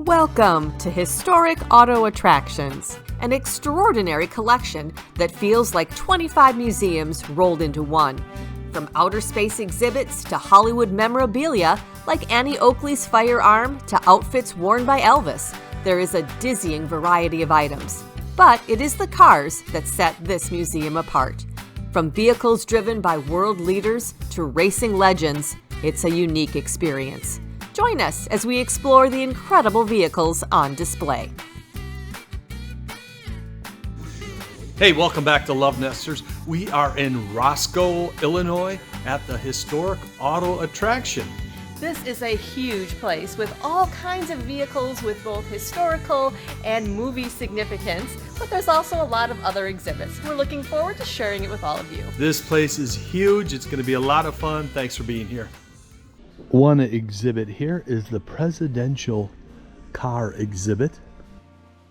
Welcome to Historic Auto Attractions, an extraordinary collection that feels like 25 museums rolled into one. From outer space exhibits to Hollywood memorabilia like Annie Oakley's firearm to outfits worn by Elvis, there is a dizzying variety of items. But it is the cars that set this museum apart. From vehicles driven by world leaders to racing legends, it's a unique experience. Join us as we explore the incredible vehicles on display. Hey, welcome back to LoveNesters. We are in Rosco, Illinois at the Historic Auto Attraction. This is a huge place with all kinds of vehicles with both historical and movie significance, but there's also a lot of other exhibits. We're looking forward to sharing it with all of you. This place is huge. It's going to be a lot of fun. Thanks for being here. One exhibit here is the Presidential Car Exhibit.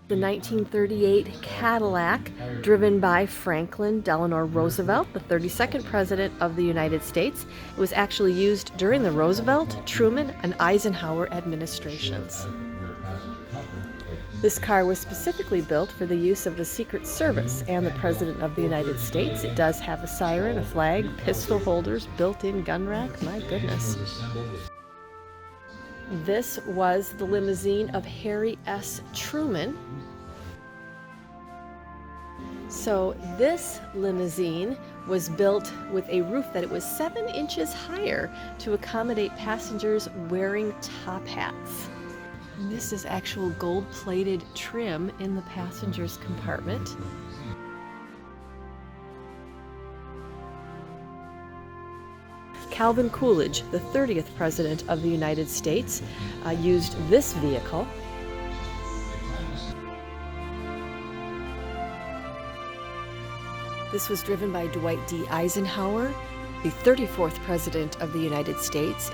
The 1938 Cadillac, driven by Franklin Delano Roosevelt, the 32nd President of the United States. It was actually used during the Roosevelt, Truman, and Eisenhower administrations. This car was specifically built for the use of the Secret Service and the President of the United States. It does have a siren, a flag, pistol holders, built-in gun rack. My goodness. This was the limousine of Harry S. Truman. So this limousine was built with a roof that it was 7 inches higher to accommodate passengers wearing top hats. And this is actual gold-plated trim in the passenger's compartment. Calvin Coolidge, the 30th President of the United States, used this vehicle. This was driven by Dwight D. Eisenhower, the 34th President of the United States.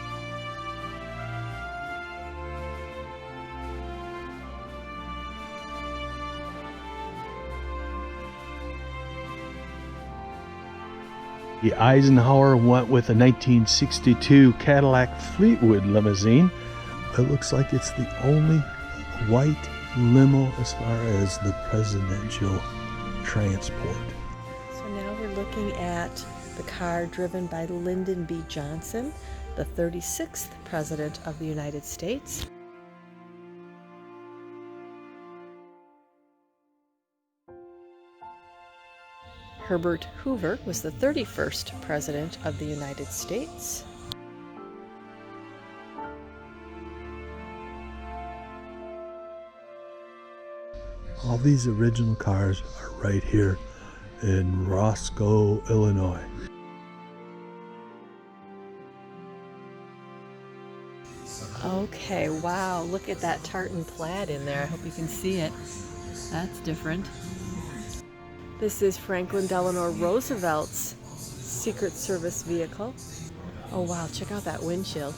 The Eisenhower went with a 1962 Cadillac Fleetwood limousine. It looks like it's the only white limo as far as the presidential transport. So now we're looking at the car driven by Lyndon B. Johnson, the 36th President of the United States. Herbert Hoover was the 31st President of the United States. All these original cars are right here in Rosco, Illinois. Okay, wow, look at that tartan plaid in there. I hope you can see it. That's different. This is Franklin Delano Roosevelt's Secret Service vehicle. Oh wow, check out that windshield.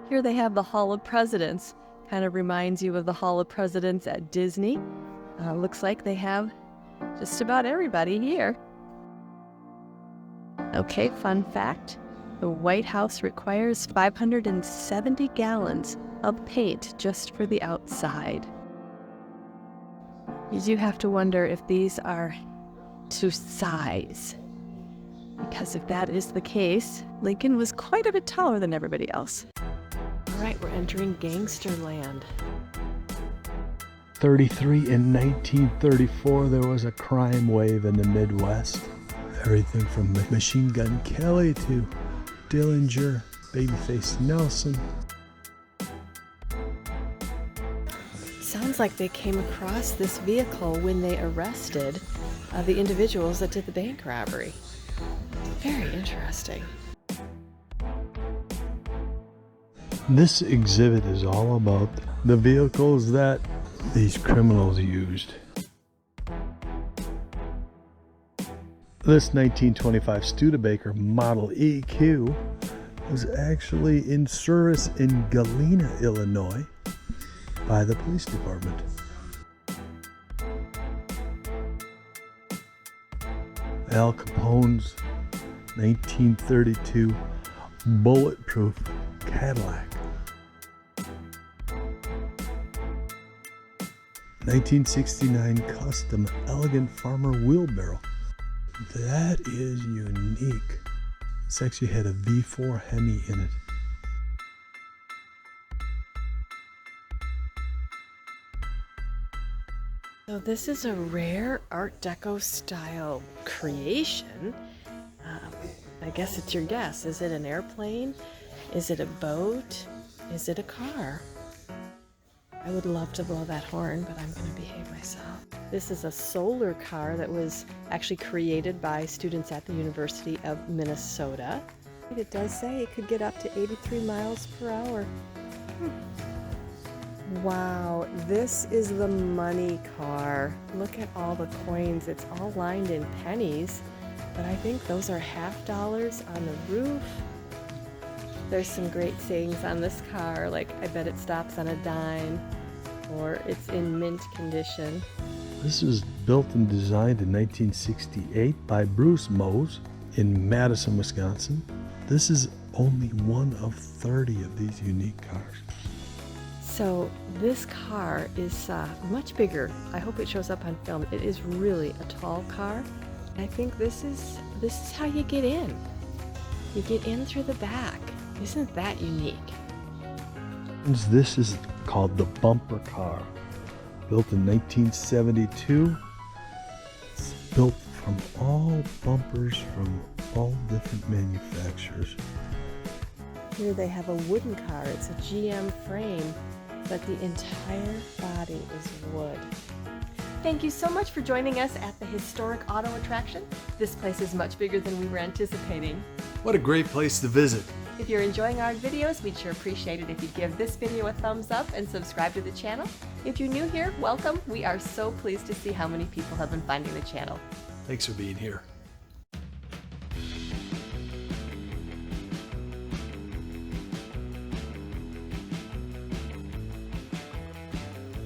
Here they have the Hall of Presidents. Kind of reminds you of the Hall of Presidents at Disney. Looks like they have just about everybody here. Okay, fun fact. The White House requires 570 gallons of paint just for the outside. You do have to wonder if these are to size. Because if that is the case, Lincoln was quite a bit taller than everybody else. All right, we're entering Gangster Land. 33 in 1934, there was a crime wave in the Midwest. Everything from Machine Gun Kelly to Dillinger, Babyface Nelson. Sounds like they came across this vehicle when they arrested the individuals that did the bank robbery. Very interesting. This exhibit is all about the vehicles that these criminals used. This 1925 Studebaker Model EQ was actually in service in Galena, Illinois by the police department. Al Capone's 1932 bulletproof Cadillac. 1969 custom elegant farmer wheelbarrow. That is unique. This actually had a V4 Hemi in it. So this is a rare Art Deco style creation. I guess it's your guess. Is it an airplane? Is it a boat? Is it a car? I would love to blow that horn, but I'm going to behave myself. This is a solar car that was actually created by students at the University of Minnesota. It does say it could get up to 83 miles per hour. Wow, this is the money car. Look at all the coins. It's all lined in pennies, but I think those are $50 on the roof. There's some great sayings on this car, like I bet it stops on a dime, or it's in mint condition. This was built and designed in 1968 by Bruce Mose in Madison, Wisconsin. This is only one of 30 of these unique cars. So this car is much bigger. I hope it shows up on film. It is really a tall car. I think this is how you get in. You get in through the back. Isn't that unique? This is called the bumper car. Built in 1972. It's built from all bumpers from all different manufacturers. Here they have a wooden car. It's a GM frame, but the entire body is wood. Thank you so much for joining us at the Historic Auto Attraction. This place is much bigger than we were anticipating. What a great place to visit. If you're enjoying our videos, we'd sure appreciate it if you give this video a thumbs up and subscribe to the channel. If you're new here, welcome. We are so pleased to see how many people have been finding the channel. Thanks for being here.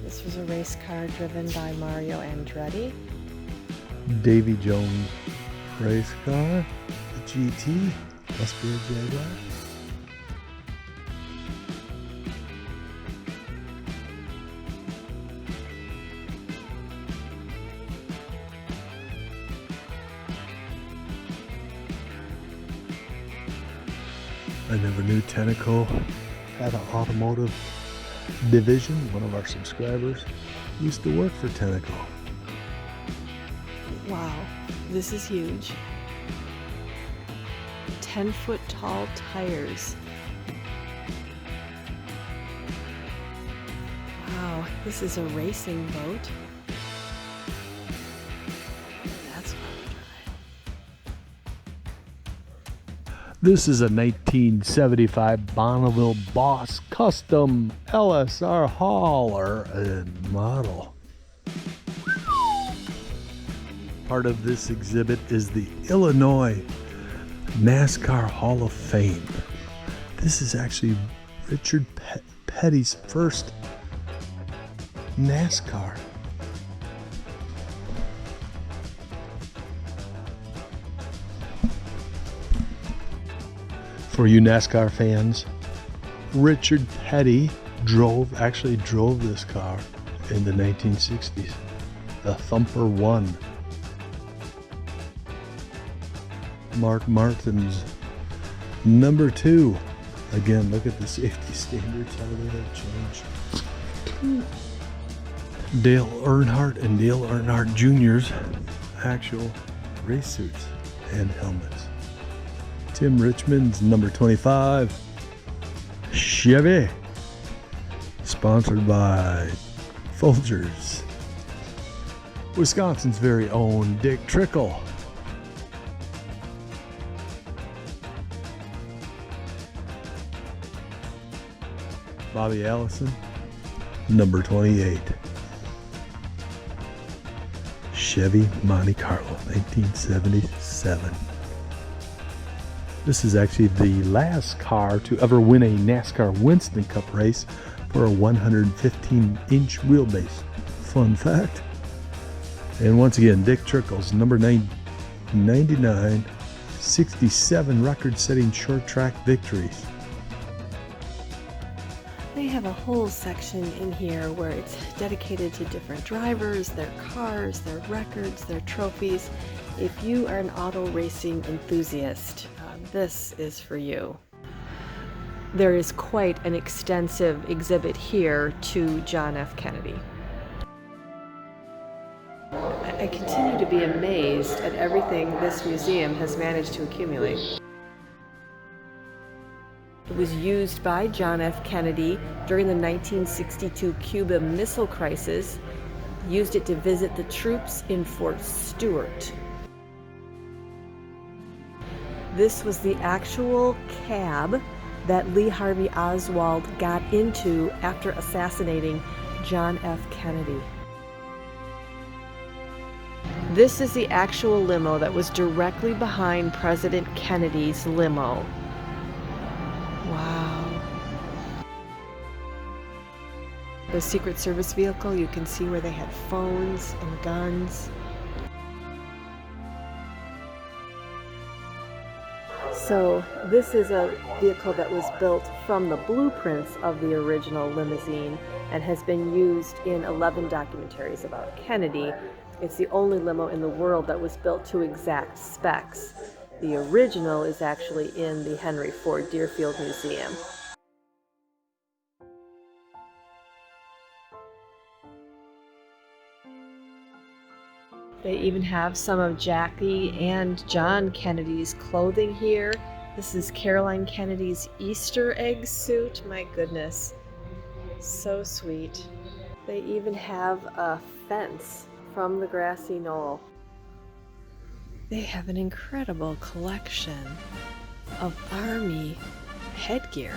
This was a race car driven by Mario Andretti. Davy Jones race car, the GT, must be a Jaguar. I never knew Tenneco had an automotive division. One of our subscribers used to work for Tenneco. Wow, this is huge. 10-foot tall tires. Wow, this is a racing boat. That's fun to drive. This is a 1975 Bonneville Boss Custom LSR hauler and model. Part of this exhibit is the Illinois NASCAR Hall of Fame. This is actually Richard Petty's first NASCAR. For you NASCAR fans, Richard Petty actually drove this car in the 1960s, the Thumper 1. Mark Martin's number 2. Again, look at the safety standards, how they have changed. Dale Earnhardt and Dale Earnhardt Jr.'s actual race suits and helmets. Tim Richmond's number 25. Chevy. Sponsored by Folgers. Wisconsin's very own Dick Trickle. Bobby Allison, number 28. Chevy Monte Carlo, 1977. This is actually the last car to ever win a NASCAR Winston Cup race for a 115-inch wheelbase. Fun fact. And once again, Dick Trickle's number 9 99, 67 record-setting short track victories. They have a whole section in here where it's dedicated to different drivers, their cars, their records, their trophies. If you are an auto racing enthusiast, this is for you. There is quite an extensive exhibit here to John F. Kennedy. I continue to be amazed at everything this museum has managed to accumulate. It was used by John F. Kennedy during the 1962 Cuba Missile Crisis. He used it to visit the troops in Fort Stewart. This was the actual cab that Lee Harvey Oswald got into after assassinating John F. Kennedy. This is the actual limo that was directly behind President Kennedy's limo. Wow. The Secret Service vehicle, you can see where they had phones and guns. So this is a vehicle that was built from the blueprints of the original limousine and has been used in 11 documentaries about Kennedy. It's the only limo in the world that was built to exact specs. The original is actually in the Henry Ford Deerfield Museum. They even have some of Jackie and John Kennedy's clothing here. This is Caroline Kennedy's Easter egg suit. My goodness, so sweet. They even have a fence from the grassy knoll. They have an incredible collection of Army headgear.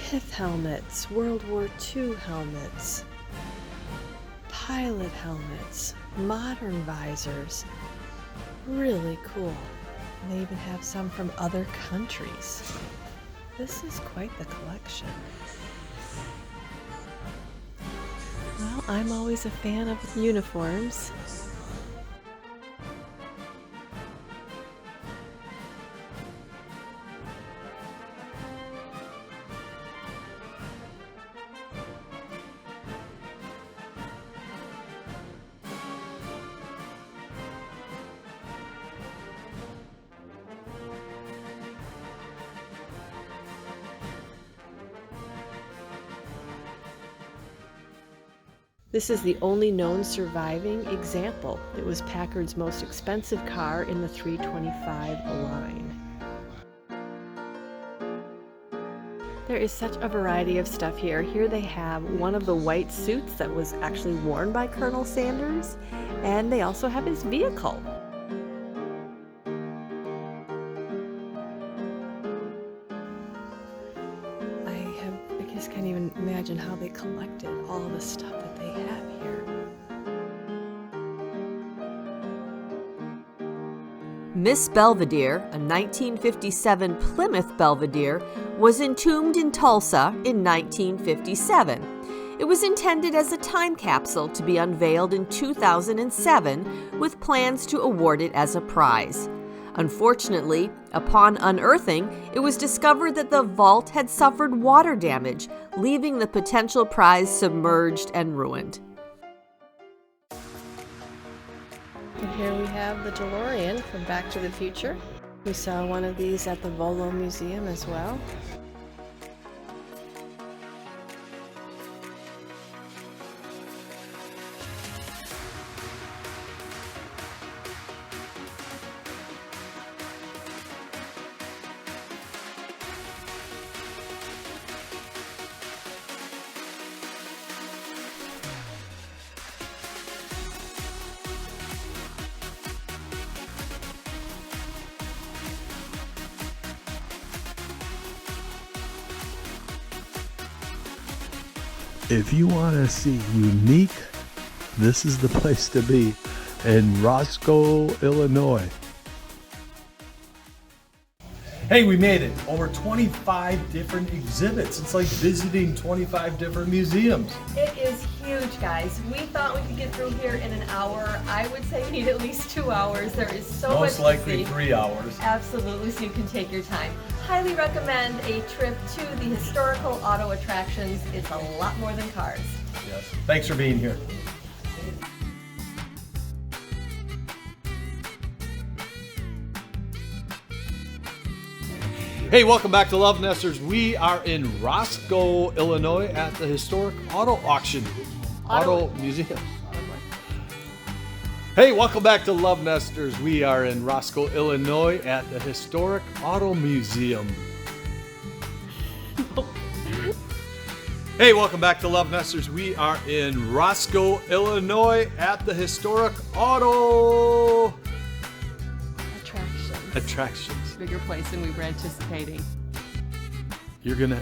Pith helmets, World War II helmets, pilot helmets, modern visors. Really cool. And they even have some from other countries. This is quite the collection. Well, I'm always a fan of uniforms. This is the only known surviving example. It was Packard's most expensive car in the 325 line. There is such a variety of stuff here. Here they have one of the white suits that was actually worn by Colonel Sanders, and they also have his vehicle. I just can't even imagine how they collected all of the stuff that they have here. Miss Belvedere, a 1957 Plymouth Belvedere, was entombed in Tulsa in 1957. It was intended as a time capsule to be unveiled in 2007 with plans to award it as a prize. Unfortunately, upon unearthing, it was discovered that the vault had suffered water damage, leaving the potential prize submerged and ruined. And here we have the DeLorean from Back to the Future. We saw one of these at the Volo Museum as well. If you want to see unique, this is the place to be in Rosco, Illinois. Hey, we made it. Over 25 different exhibits. It's like visiting 25 different museums. It is huge, guys. We thought we could get through here in an hour. I would say we need at least 2 hours. There is so much Most likely to see. 3 hours. Absolutely, so you can take your time. Highly recommend a trip to the historical auto attractions. It's a lot more than cars. Yes. Thanks for being here. Hey, welcome back to LoveNesters. We are in Rosco, Illinois at the Historic Auto Auction. Auto Museum. Hey, welcome back to LoveNesters. We are in Rosco, Illinois at the Historic Auto Museum. Hey, welcome back to LoveNesters. We are in Roscoe, Illinois at the Historic Auto Attractions. Bigger place than we were anticipating. You're gonna